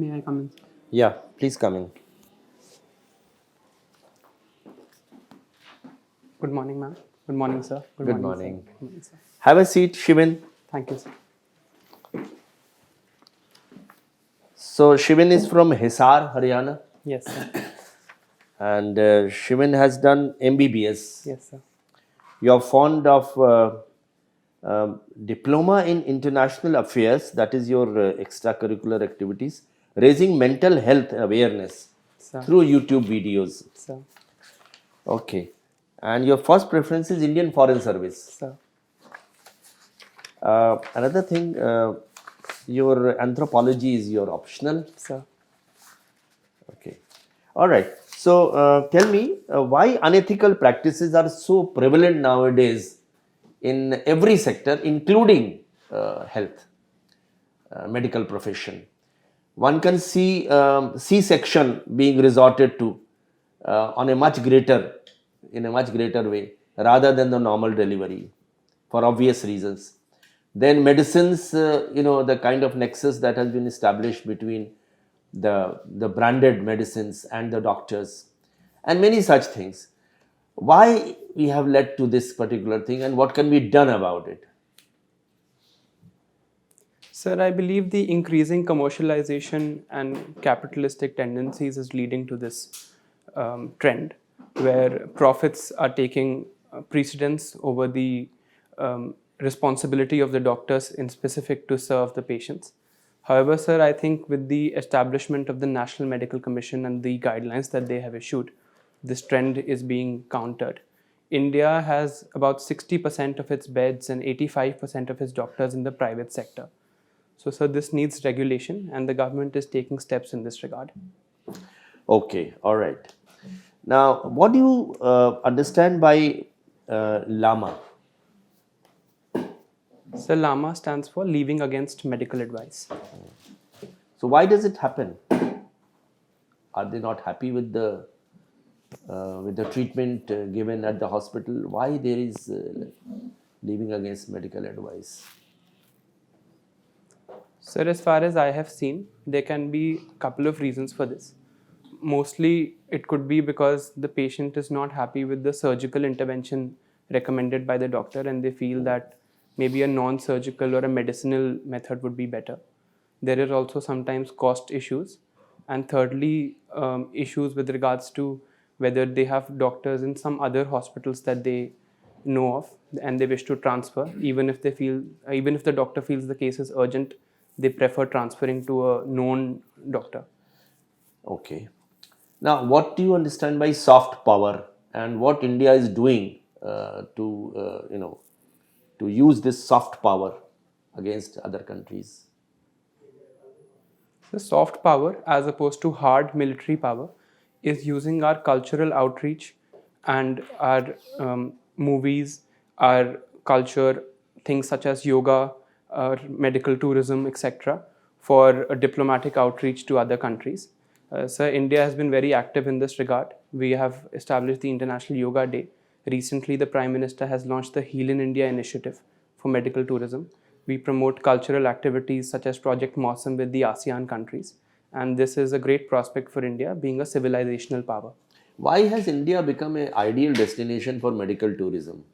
May I come in? Yeah, please come in. Good morning, ma'am. Good morning, sir. Good Good morning, sir. morning. Good morning, sir. Have a seat, Shivin. Thank you, sir. So, Shivin is from Hisar, Haryana, Yes, sir. and Shivin has done MBBS. Yes, sir. You are fond of diploma in international affairs, that is your extracurricular activities, raising mental health awareness Sir. through YouTube videos. Sir. Okay. And your first preference is Indian Foreign Service. Sir. Another thing, your anthropology is your optional. Sir. Okay. All right. So tell me why unethical practices are so prevalent nowadays in every sector, including health, medical profession. One can see C-section being resorted to on a much greater, in a much greater way, rather than the normal delivery, for obvious reasons. Then medicines, the kind of nexus that has been established between the branded medicines and the doctors, and many such things. Why we have led to this particular thing, and what can be done about it? Sir, I believe the increasing commercialization and capitalistic tendencies is leading to this trend where profits are taking precedence over the responsibility of the doctors in specific to serve the patients. However, sir, I think with the establishment of the National Medical Commission and the guidelines that they have issued, this trend is being countered. India has about 60% of its beds and 85% of its doctors in the private sector. So, sir, this needs regulation, and the government is taking steps in this regard. Okay, all right. Now, what do you understand by LAMA? So, LAMA stands for Leaving Against Medical Advice. So, why does it happen? Are they not happy with the treatment given at the hospital? Why there is leaving against medical advice? Sir, as far as I have seen, there can be a couple of reasons for this. Mostly, it could be because the patient is not happy with the surgical intervention recommended by the doctor, and they feel that maybe a non-surgical or a medicinal method would be better. There are also sometimes cost issues, and thirdly, issues with regards to whether they have doctors in some other hospitals that they know of and they wish to transfer. Even if the doctor feels the case is urgent, they prefer transferring to a known doctor. Okay. Now, what do you understand by soft power, and what India is doing to use this soft power against other countries? The soft power, as opposed to hard military power, is using our cultural outreach and our movies, our culture, things such as yoga, medical tourism, etc., for a diplomatic outreach to other countries. So, India has been very active in this regard. We have established the International Yoga Day. Recently, the Prime Minister has launched the Heal in India initiative for medical tourism. We promote cultural activities such as Project Mosam with the ASEAN countries. And this is a great prospect for India being a civilizational power. Why has India become an ideal destination for medical tourism?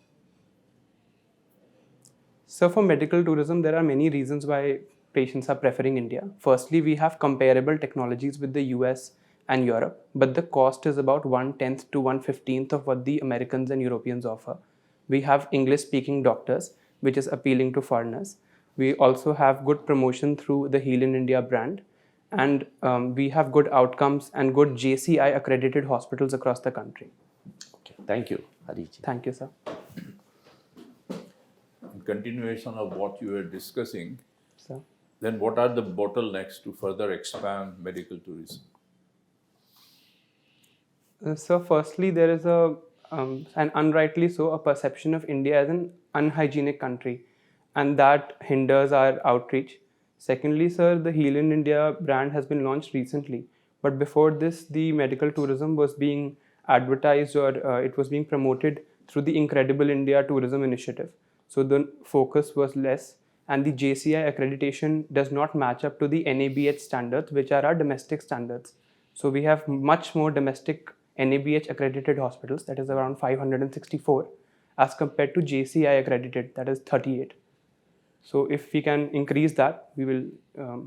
So, for medical tourism, there are many reasons why patients are preferring India. Firstly, we have comparable technologies with the US and Europe, but the cost is about 1/10 to 1/15 of what the Americans and Europeans offer. We have English speaking doctors, which is appealing to foreigners. We also have good promotion through the Heal in India brand, and we have good outcomes and good JCI accredited hospitals across the country. Okay. Thank you, Hariji. Thank you, sir. In continuation of what you were discussing, Sir. then what are the bottlenecks to further expand medical tourism? So, firstly, there is and unrightly so, a perception of India as an unhygienic country, and that hinders our outreach. Secondly, sir, the Heal in India brand has been launched recently, but before this, the medical tourism was being advertised or it was being promoted through the Incredible India Tourism Initiative. So, the focus was less, and the JCI accreditation does not match up to the NABH standards, which are our domestic standards. So we have much more domestic NABH accredited hospitals, that is around 564, as compared to JCI accredited, that is 38. So if we can increase that, we will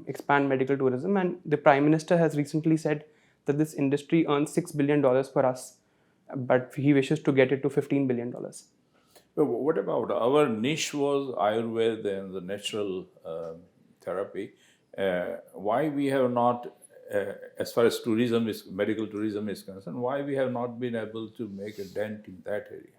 expand medical tourism. And the Prime Minister has recently said that this industry earns $6 billion for us, but he wishes to get it to $15 billion. But what about our niche was Ayurveda and the natural therapy? Why we have not, as far as tourism is medical tourism is concerned, why we have not been able to make a dent in that area?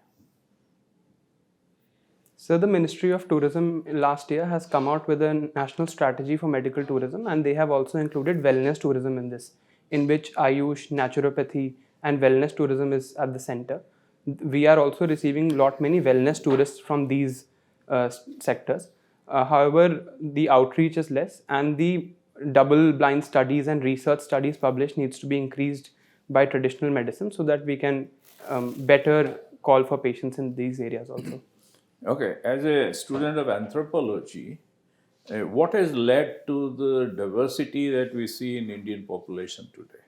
So the Ministry of Tourism last year has come out with a national strategy for medical tourism, and they have also included wellness tourism in this, in which Ayush, naturopathy, and wellness tourism is at the center. We are also receiving many wellness tourists from these sectors. However, the outreach is less, and the double-blind studies and research studies published needs to be increased by traditional medicine so that we can better call for patients in these areas also. Okay, as a student of anthropology, what has led to the diversity that we see in Indian population today?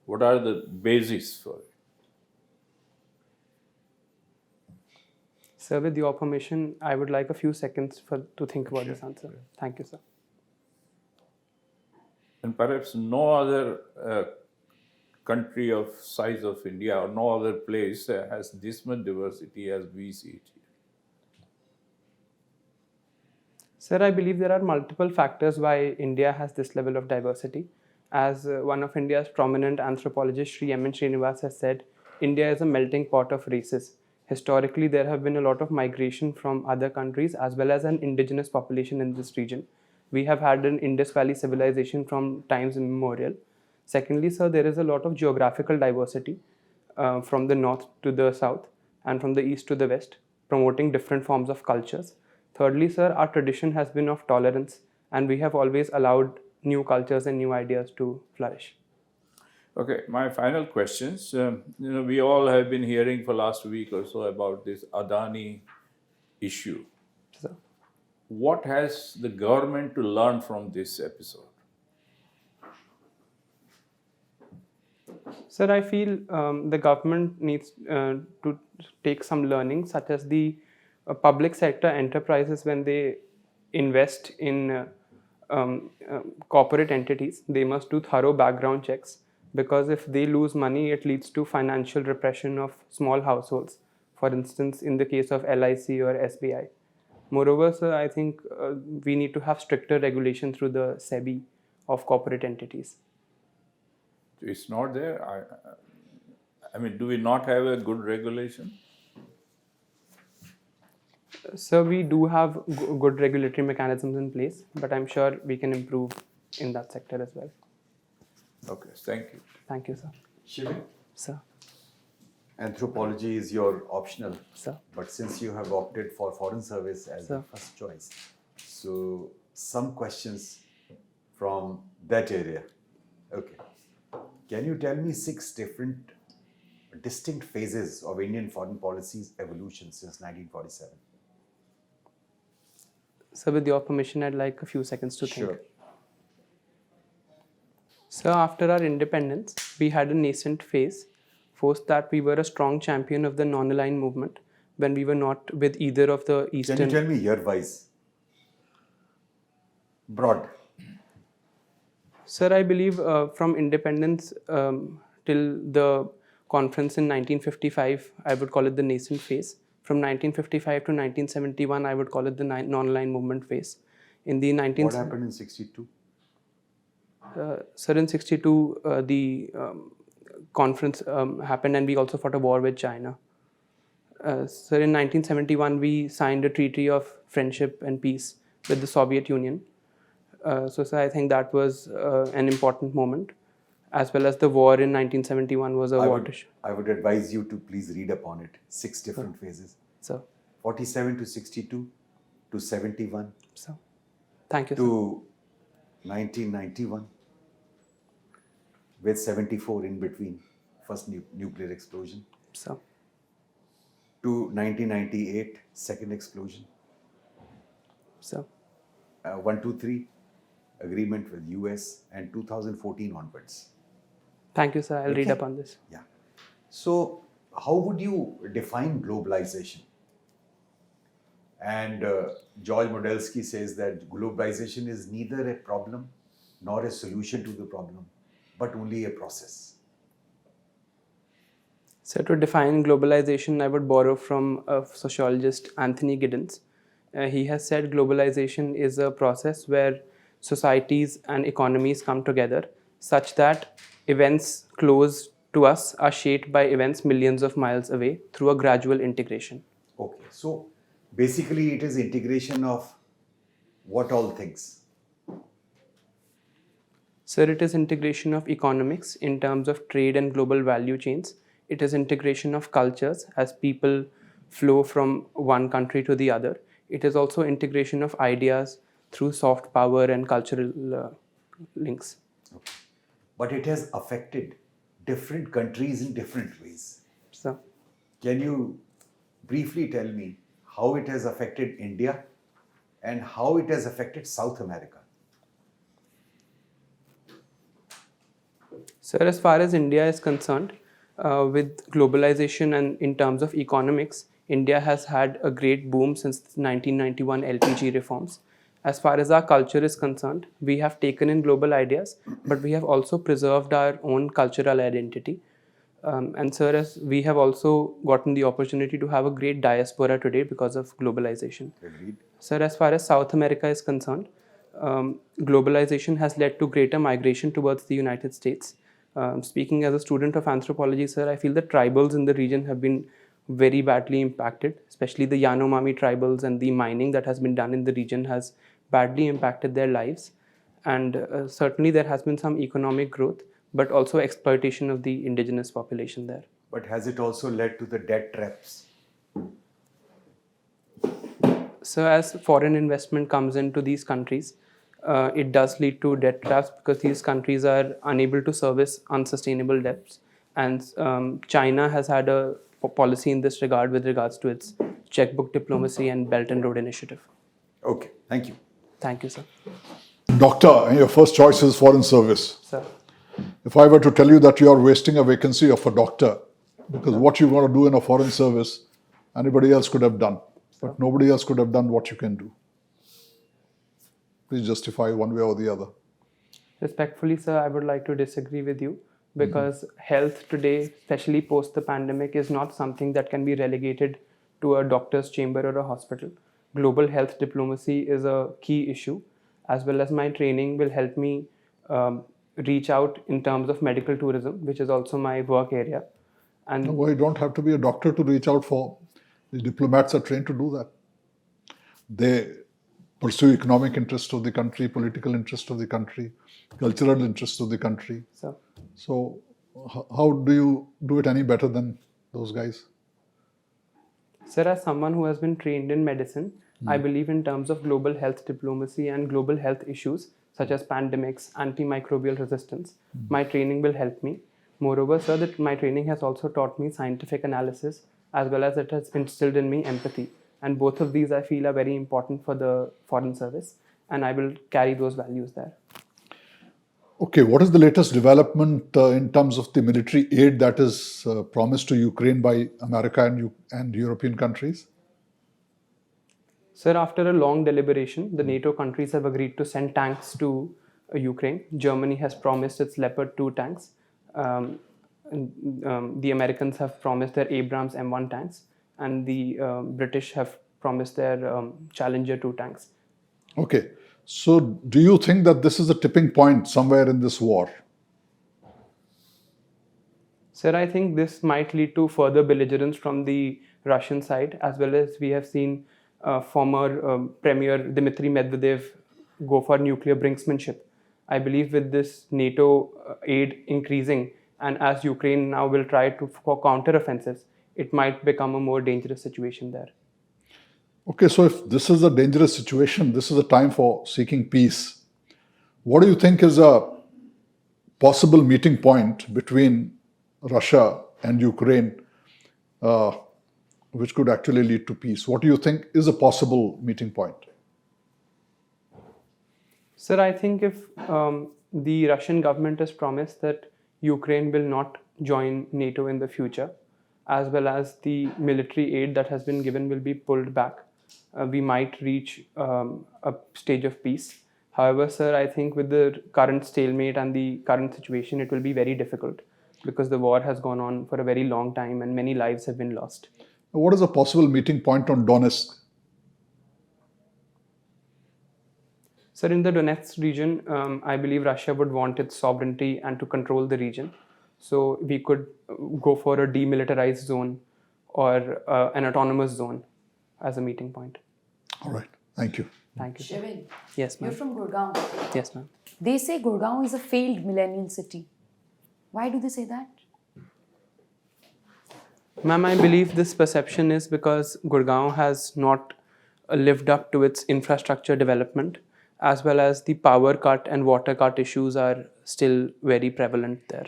What are the bases for it? Sir, with your permission, I would like a few seconds to think about this answer. Thank you, sir. And perhaps no other country of size of India or no other place has this much diversity as we see it here. Sir, I believe there are multiple factors why India has this level of diversity. As one of India's prominent anthropologists, Sri M. N. Srinivas, has said, India is a melting pot of races. Historically, there have been a lot of migration from other countries as well as an indigenous population in this region. We have had an Indus Valley civilization from times immemorial. Secondly, sir, there is a lot of geographical diversity from the north to the south and from the east to the west, promoting different forms of cultures. Thirdly, sir, our tradition has been of tolerance, and we have always allowed new cultures and new ideas to flourish. Okay, my final questions. We all have been hearing for last week or so about this Adani issue. Sir. What has the government to learn from this episode? Sir, I feel the government needs to take some learning, such as the public sector enterprises, when they invest in corporate entities, they must do thorough background checks, because if they lose money, it leads to financial repression of small households, for instance, in the case of LIC or SBI. Moreover, sir, I think we need to have stricter regulation through the SEBI of corporate entities. It's not there. I mean, do we not have a good regulation? So we do have good regulatory mechanisms in place, but I'm sure we can improve in that sector as well. Okay, thank you. Thank you, sir. Shivin, Sir. anthropology is your optional, Sir. but since you have opted for foreign service as Sir. the first choice, so some questions from that area. Okay. Can you tell me 6 different distinct phases of Indian foreign policy's evolution since 1947? So with your permission, I'd like a few seconds to think. Sure. So after our independence, we had a nascent phase. Post that, we were a strong champion of the non-aligned movement when we were not with either of the Eastern... Can you tell me year-wise? Broad. Sir, I believe from independence till the conference in 1955, I would call it the nascent phase. From 1955 to 1971, I would call it the non-aligned movement phase. In the What happened in 62? Sir, in 62, the conference happened, and we also fought a war with China. Sir, in 1971, we signed a treaty of friendship and peace with the Soviet Union. So, sir, I think that was an important moment, as well as the war in 1971 was a watershed. I would advise you to please read upon it. 6 different phases. Sir. 47 to 62 to 71 So, thank you, sir. to 1991 with 74 in between, first nuclear explosion, So, to 1998, second explosion, so, 123 agreement with US and 2014 onwards. Thank you, sir. I'll read Okay. up on this. Yeah. So, how would you define globalization? And George Modelsky says that globalization is neither a problem nor a solution to the problem, but only a process. So, to define globalization, I would borrow from sociologist Anthony Giddens. He has said globalization is a process where societies and economies come together such that events close to us are shaped by events millions of miles away through a gradual integration. Okay, so basically it is integration of what all things? Sir, it is integration of economics in terms of trade and global value chains. It is integration of cultures as people flow from one country to the other. It is also integration of ideas through soft power and cultural links. Okay. But it has affected different countries in different ways. So, Can you briefly tell me how it has affected India and how it has affected South America? sir, as far as India is concerned, with globalization and in terms of economics, India has had a great boom since 1991 LPG reforms. As far as our culture is concerned, we have taken in global ideas, but we have also preserved our own cultural identity. And sir, as we have also gotten the opportunity to have a great diaspora today because of globalization. Agreed. Sir, as far as South America is concerned, globalization has led to greater migration towards the United States. Speaking as a student of anthropology, sir, I feel the tribals in the region have been very badly impacted, especially the Yanomami tribals, and the mining that has been done in the region has badly impacted their lives. And certainly there has been some economic growth, but also exploitation of the indigenous population there. But has it also led to the debt traps? So, as foreign investment comes into these countries, it does lead to debt traps because these countries are unable to service unsustainable debts. And China has had a policy in this regard with regards to its checkbook diplomacy and Belt and Road Initiative. Okay, thank you. Thank you, sir. Doctor, and your first choice is foreign service. Sir. If I were to tell you that you are wasting a vacancy of a doctor, because what you're going to do in a foreign service, anybody else could have done, but nobody else could have done what you can do. Please justify one way or the other. Respectfully, sir, I would like to disagree with you because health today, especially post the pandemic, is not something that can be relegated to a doctor's chamber or a hospital. Global health diplomacy is a key issue, as well as my training will help me reach out in terms of medical tourism, which is also my work area. And No, you don't have to be a doctor to reach out for. The diplomats are trained to do that. They pursue economic interest of the country, political interest of the country, cultural interest of the country. So how do you do it any better than those guys? Sir, as someone who has been trained in medicine, I believe in terms of global health diplomacy and global health issues such as pandemics, antimicrobial resistance. My training will help me. Moreover, sir, that my training has also taught me scientific analysis as well as it has instilled in me empathy. And both of these I feel are very important for the foreign service, and I will carry those values there. Okay, what is the latest development in terms of the military aid that is promised to Ukraine by America and European countries? Sir, after a long deliberation, the NATO countries have agreed to send tanks to Ukraine. Germany has promised its Leopard 2 tanks. The Americans have promised their Abrams M1 tanks, and the British have promised their Challenger 2 tanks. Okay, so do you think that this is a tipping point somewhere in this war? Sir, I think this might lead to further belligerence from the Russian side, as well as we have seen former Premier Dmitry Medvedev go for nuclear brinksmanship. I believe with this NATO aid increasing, and as Ukraine now will try to for counter-offensives, it might become a more dangerous situation there. Okay, so if this is a dangerous situation, this is a time for seeking peace. What do you think is a possible meeting point between Russia and Ukraine, which could actually lead to peace? What do you think is a possible meeting point? Sir, I think if the Russian government has promised that Ukraine will not join NATO in the future, as well as the military aid that has been given will be pulled back, we might reach a stage of peace. However, sir, I think with the current stalemate and the current situation, it will be very difficult because the war has gone on for a very long time and many lives have been lost. What is a possible meeting point on Donetsk? Sir, in the Donetsk region, I believe Russia would want its sovereignty and to control the region. So we could go for a demilitarized zone or an autonomous zone as a meeting point. All right. Thank you. Thank you, sir. Shivin, Yes, you're ma'am. from Gurgaon. Yes, ma'am. They say Gurgaon is a failed millennial city. Why do they say that? Ma'am, I believe this perception is because Gurgaon has not lived up to its infrastructure development, as well as the power cut and water cut issues are still very prevalent there.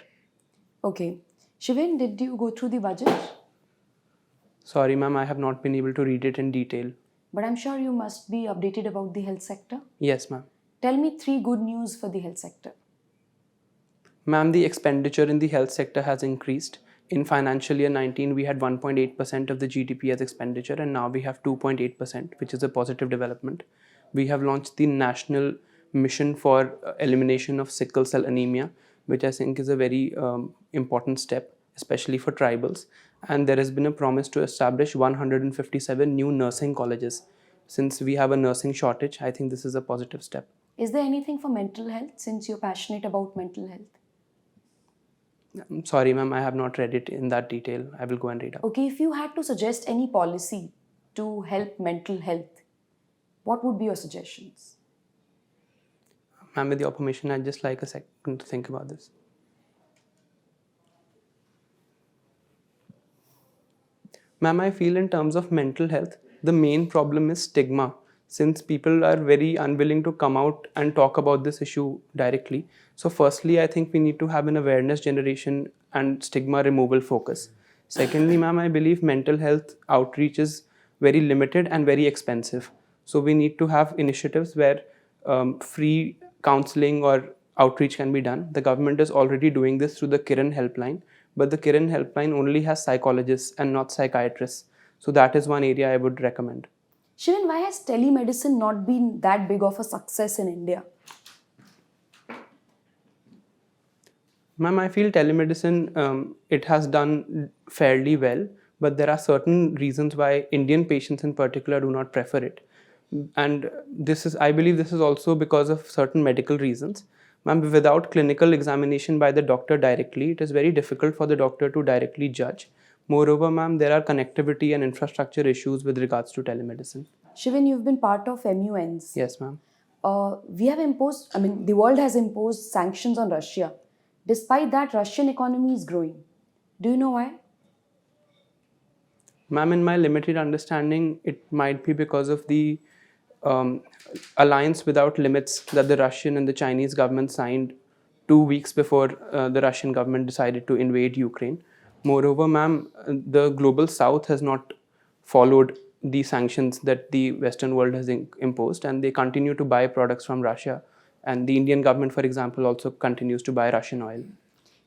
Okay. Shivin, did you go through the budget? Sorry, ma'am, I have not been able to read it in detail. But I'm sure you must be updated about the health sector. Yes, ma'am. Tell me 3 good news for the health sector. Ma'am, the expenditure in the health sector has increased. In financial year 19, we had 1.8% of the GDP as expenditure, and now we have 2.8%, which is a positive development. We have launched the National Mission for Elimination of Sickle Cell Anemia, which I think is a very important step, especially for tribals. And there has been a promise to establish 157 new nursing colleges. Since we have a nursing shortage, I think this is a positive step. Is there anything for mental health since you're passionate about mental health? I'm sorry, ma'am, I have not read it in that detail. I will go and read up. Okay, if you had to suggest any policy to help mental health, what would be your suggestions? Ma'am, with your permission, I'd just like a second to think about this. Ma'am, I feel in terms of mental health, the main problem is stigma. Since people are very unwilling to come out and talk about this issue directly. So firstly, I think we need to have an awareness generation and stigma removal focus. Secondly, ma'am, I believe mental health outreach is very limited and very expensive. So we need to have initiatives where free counseling or outreach can be done. The government is already doing this through the Kiran helpline, but the Kiran helpline only has psychologists and not psychiatrists. So that is one area I would recommend. Shivin, why has telemedicine not been that big of a success in India? Ma'am, I feel telemedicine, it has done fairly well, but there are certain reasons why Indian patients in particular do not prefer it. And I believe this is also because of certain medical reasons. Ma'am, without clinical examination by the doctor directly, it is very difficult for the doctor to directly judge. Moreover, ma'am, there are connectivity and infrastructure issues with regards to telemedicine. Shivin, you've been part of MUNs. Yes, ma'am. The world has imposed sanctions on Russia. Despite that, Russian economy is growing. Do you know why? Ma'am, in my limited understanding, it might be because of the alliance without limits that the Russian and the Chinese government signed 2 weeks before the Russian government decided to invade Ukraine. Moreover, ma'am, the global south has not followed the sanctions that the Western world has imposed, and they continue to buy products from Russia. And the Indian government, for example, also continues to buy Russian oil.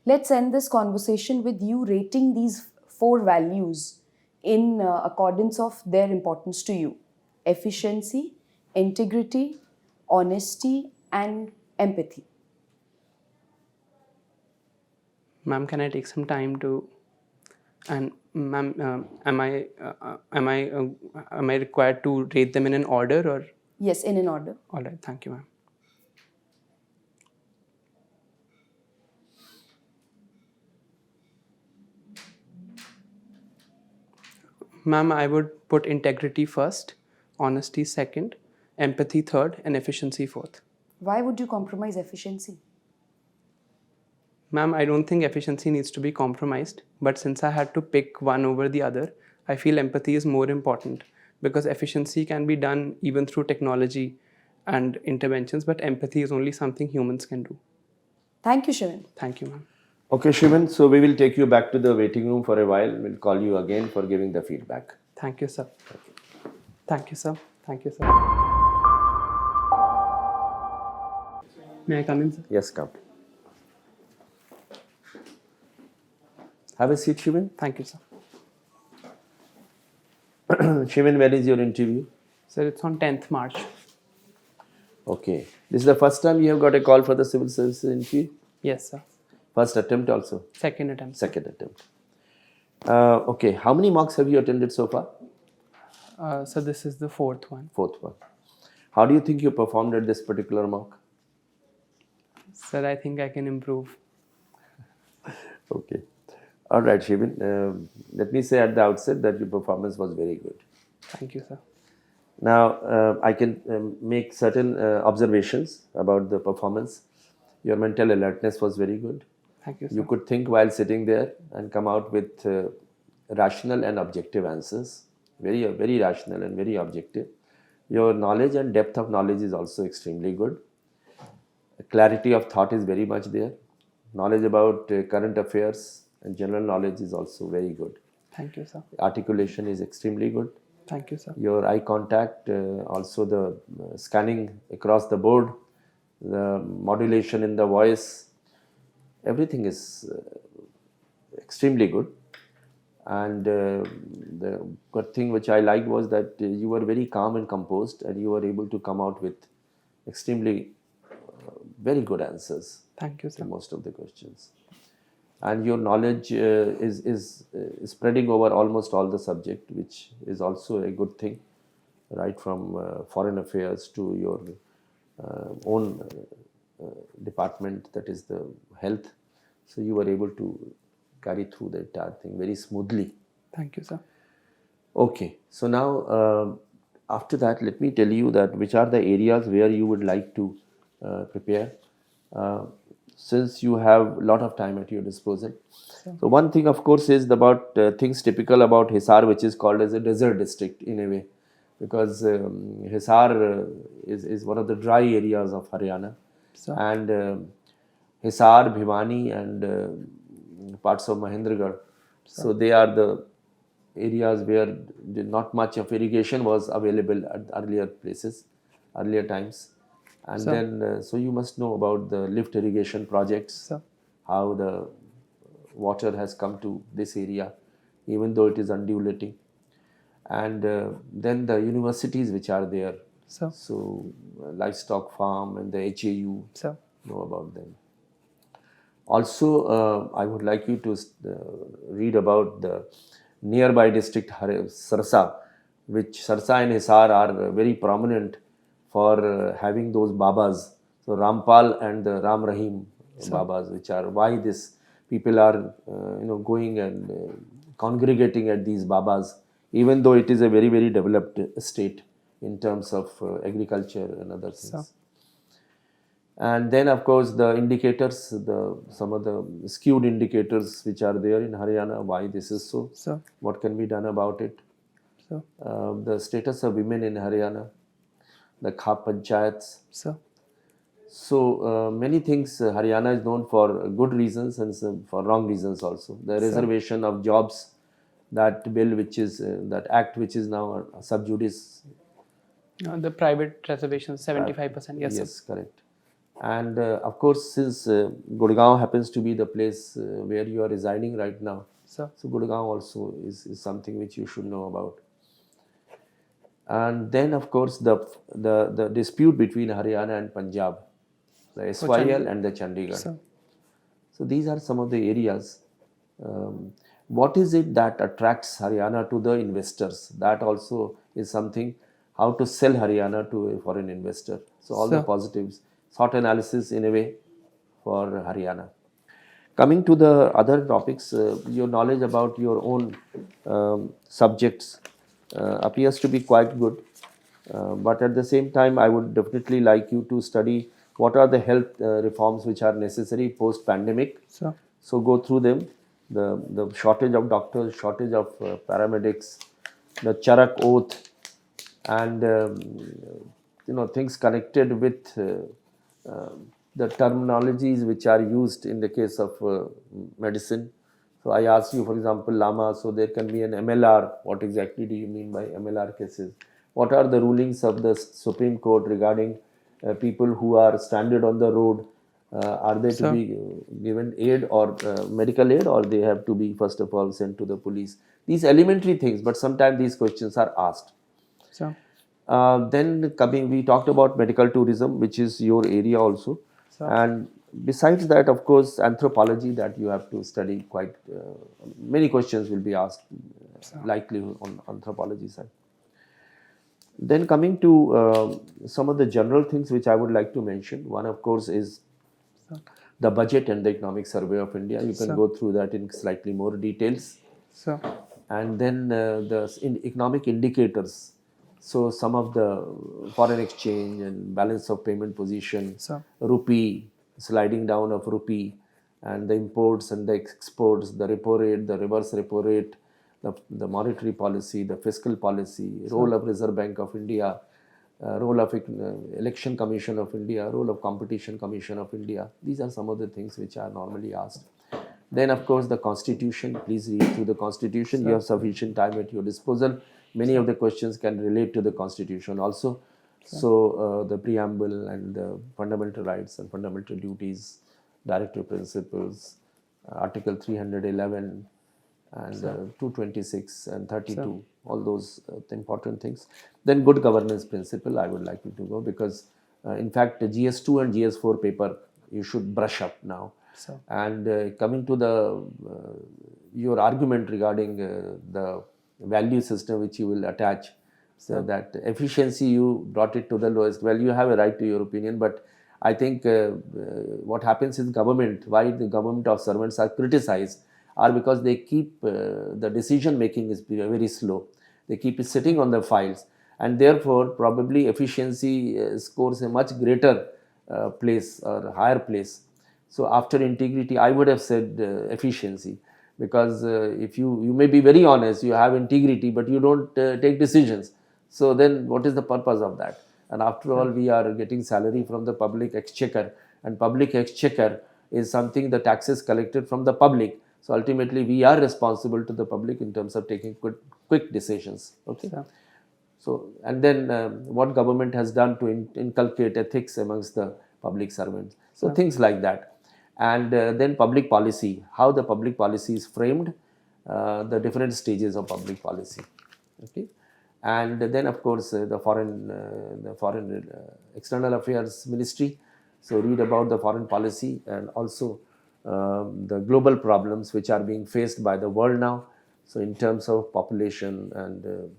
Let's end this conversation with you rating these 4 values in accordance of their importance to you. Efficiency, integrity, honesty, and empathy. Ma'am, can I take some time to? And ma'am, am I required to rate them in an order or? Yes, in an order. All right, thank you, ma'am. Ma'am, I would put integrity first, honesty second, empathy third, and efficiency fourth. Why would you compromise efficiency? Ma'am, I don't think efficiency needs to be compromised, but since I had to pick one over the other, I feel empathy is more important because efficiency can be done even through technology and interventions, but empathy is only something humans can do. Thank you, Shivin. Thank you, ma'am. Okay, Shivin, so we will take you back to the waiting room for a while. We'll call you again for giving the feedback. Thank you, sir. Thank you, sir. Thank you, sir. May I come in, sir? Yes, come. Have a seat, Shivin. Thank you, sir. Shivin, when is your interview? Sir, it's on 10th March. Okay. This is the first time you have got a call for the civil services interview? Yes, sir. First attempt also? Second attempt. Second attempt. Okay. How many mocks have you attended so far? So this is the fourth one. Fourth one. How do you think you performed at this particular mock? Sir, I think I can improve. Okay. All right, Shivin. Let me say at the outset that your performance was very good. Thank you, sir. Now, I can make certain observations about the performance. Your mental alertness was very good. Thank you, sir. You could think while sitting there and come out with rational and objective answers. Very, very rational and very objective. Your knowledge and depth of knowledge is also extremely good. Clarity of thought is very much there. Knowledge about current affairs and general knowledge is also very good. Thank you, sir. Articulation is extremely good. Thank you, sir. Your eye contact, also the scanning across the board, the modulation in the voice, everything is extremely good. And the good thing which I liked was that you were very calm and composed, and you were able to come out with extremely very good answers Thank you, to sir. most of the questions. And your knowledge is spreading over almost all the subject, which is also a good thing, right from foreign affairs to your own department, that is the health. So you were able to carry through the entire thing very smoothly. Thank you, sir. Okay, so now after that, let me tell you that which are the areas where you would like to prepare, since you have a lot of time at your disposal. So one thing, of course, is about things typical about Hisar, which is called as a desert district in a way, because Hisar is one of the dry areas of Haryana, Sir. and Hisar, Bhiwani, and parts of Mahendragarh. So they are the areas where not much of irrigation was available at earlier places, earlier times. And Sir. then, so you must know about the lift irrigation projects, Sir. how the water has come to this area, even though it is undulating. And then the universities which are there. Sir. So livestock farm and the HAU, Sir. know about them. Also, I would like you to read about the nearby district Sarsa, which Sarsa and Hisar are very prominent for having those Babas. So Rampal and the Ram Rahim Babas, which are why this people are going and congregating at these Babas, even though it is a very, very developed state in terms of agriculture and other things. Sir. And then, of course, the indicators, some of the skewed indicators which are there in Haryana, why this is so, Sir. what can be done about it, Sir. the status of women in Haryana, the Khap Panchayats. Sir. So many things Haryana is known for good reasons and some for wrong reasons also. The reservation of jobs, that bill which is, that act which is now sub judice. The private reservations, 75%. Yes, Yes, sir. correct. And of course, since Gurgaon happens to be the place where you are residing right now, Sir. so Gurgaon also is something which you should know about. And then, of course, the dispute between Haryana and Punjab, the SYL and the Chandigarh. Sir. So these are some of the areas. What is it that attracts Haryana to the investors? That also is something, how to sell Haryana to a foreign investor. So all the Sir. positives, thought analysis in a way for Haryana. Coming to the other topics, your knowledge about your own subjects appears to be quite good. But at the same time, I would definitely like you to study what are the health reforms which are necessary post-pandemic. Sir. So go through them. The shortage of doctors, shortage of paramedics, the Charak oath, and things connected with the terminologies which are used in the case of medicine. So I asked you, for example, Lama, so there can be an MLR. What exactly do you mean by MLR cases? What are the rulings of the Supreme Court regarding people who are stranded on the road, are they to be given aid or medical aid, or they have to be first of all sent to the police? These elementary things, but sometimes these questions are asked. So, Then coming, we talked about medical tourism, which is your area also. And besides that, of course, anthropology, that you have to study quite, many questions will be asked, likely on anthropology side. Then coming to some of the general things which I would like to mention. One, of course, is the budget and the economic survey of India. You can go through that in slightly more details. so, And then economic indicators. So some of the foreign exchange and balance of payment position, rupee, sliding down of rupee, and the imports and the exports, the repo rate, the reverse repo rate, the monetary policy, the fiscal policy, role of Reserve Bank of India, role of Election Commission of India, role of Competition Commission of India. These are some of the things which are normally asked. Then, of course, the Constitution. Please read through the Constitution. You have sufficient time at your disposal. Many of the questions can relate to the Constitution also. So, the preamble and the fundamental rights and fundamental duties, directive principles, Article 311 and 226 and 32, all those important things. Then good governance principle, I would like you to go, because in fact, GS2 and GS4 paper, you should brush up now. And coming to the your argument regarding the value system which you will attach, so that efficiency, you brought it to the lowest. Well, you have a right to your opinion, but I think what happens in government, why the government of servants are criticized, are because they keep the decision making is very slow. They keep it sitting on the files, and therefore probably efficiency scores a much greater place or higher place. So after integrity, I would have said efficiency, because if you may be very honest, you have integrity, but you don't take decisions. So then what is the purpose of that? And after all, we are getting salary from the public exchequer, and public exchequer is something, the taxes collected from the public. So ultimately, we are responsible to the public in terms of taking quick decisions. Okay. So, and then what government has done to inculcate ethics amongst the public servants. So things like that. And then public policy, how the public policy is framed, the different stages of public policy. Okay. And then, of course, the foreign external affairs ministry. So read about the foreign policy, and also the global problems which are being faced by the world now. So in terms of population and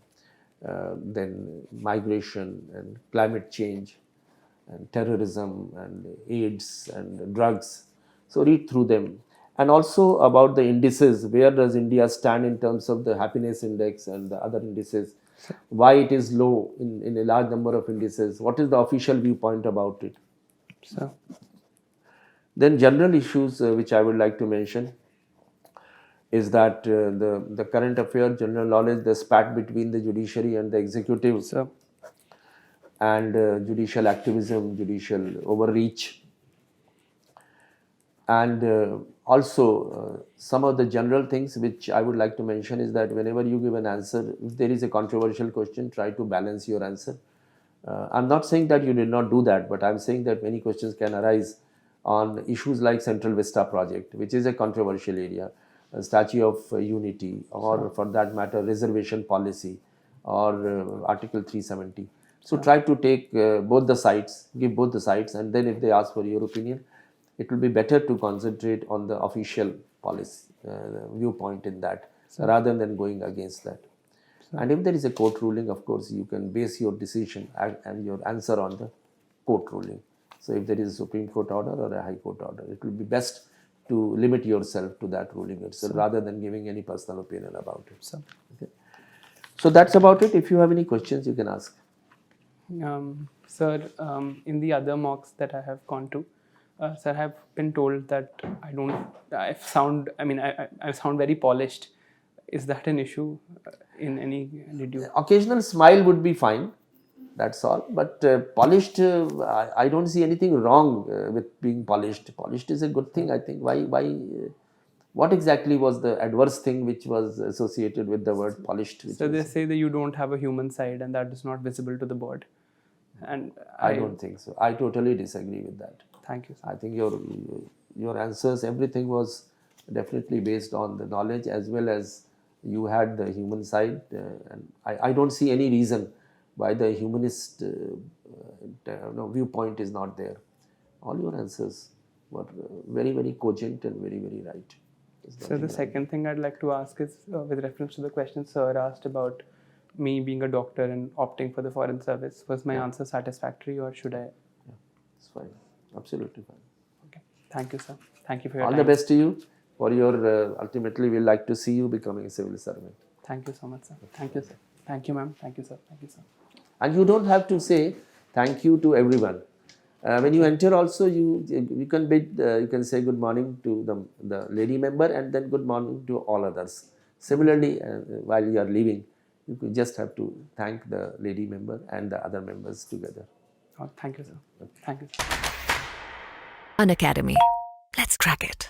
then migration and climate change and terrorism and AIDS and drugs. So read through them. And also about the indices, where does India stand in terms of the happiness index and the other indices, why it is low in a large number of indices, what is the official viewpoint about it. so, Then general issues which I would like to mention is that the current affair, general knowledge, the spat between the judiciary and the executive, and judicial activism, judicial overreach. And also some of the general things which I would like to mention is that whenever you give an answer, if there is a controversial question, try to balance your answer. I'm not saying that you did not do that, but I'm saying that many questions can arise on issues like Central Vista project, which is a controversial area, a Statue of Unity, or for that matter, reservation policy, or Article 370. So try to take both the sides, give both the sides, and then if they ask for your opinion, it will be better to concentrate on the official policy viewpoint in that, rather than going against that. And if there is a court ruling, of course, you can base your decision and your answer on the court ruling. So if there is a Supreme Court order or a High Court order, it will be best to limit yourself to that ruling itself, rather than giving any personal opinion about it. Okay. So that's about it. If you have any questions, you can ask. Sir, in the other mocks that I have gone to, sir, I have been told that I sound very polished. Is that an issue in any, did you? Occasional smile would be fine, that's all. But polished, I don't see anything wrong with being polished. Polished is a good thing, I think. What exactly was the adverse thing which was associated with the word polished? So they say that you don't have a human side, and that is not visible to the board. And I don't think so. I totally disagree with that. Thank you, sir. I think your answers, everything was definitely based on the knowledge as well as you had the human side, and I don't see any reason why the humanist viewpoint is not there. All your answers were very, very cogent and very, very right. There's So nothing the wrong. second thing I'd like to ask is with reference to the question Sir asked about me being a doctor and opting for the foreign service. Was my answer satisfactory, or should I? It's fine. Absolutely fine. Okay. Thank you, sir. Thank you for your All time. the best to you for your, ultimately we'd like to see you becoming a civil servant. Thank you so much, sir. Thank you, sir. Thank you, ma'am. Thank you, sir. Thank you, sir. And you don't have to say thank you to everyone. When you enter also, you can bid, you can say good morning to the lady member and then good morning to all others. Similarly, while you are leaving, you could just have to thank the lady member and the other members together. Oh, thank you, sir. Thank you, sir. An academy. Let's crack it.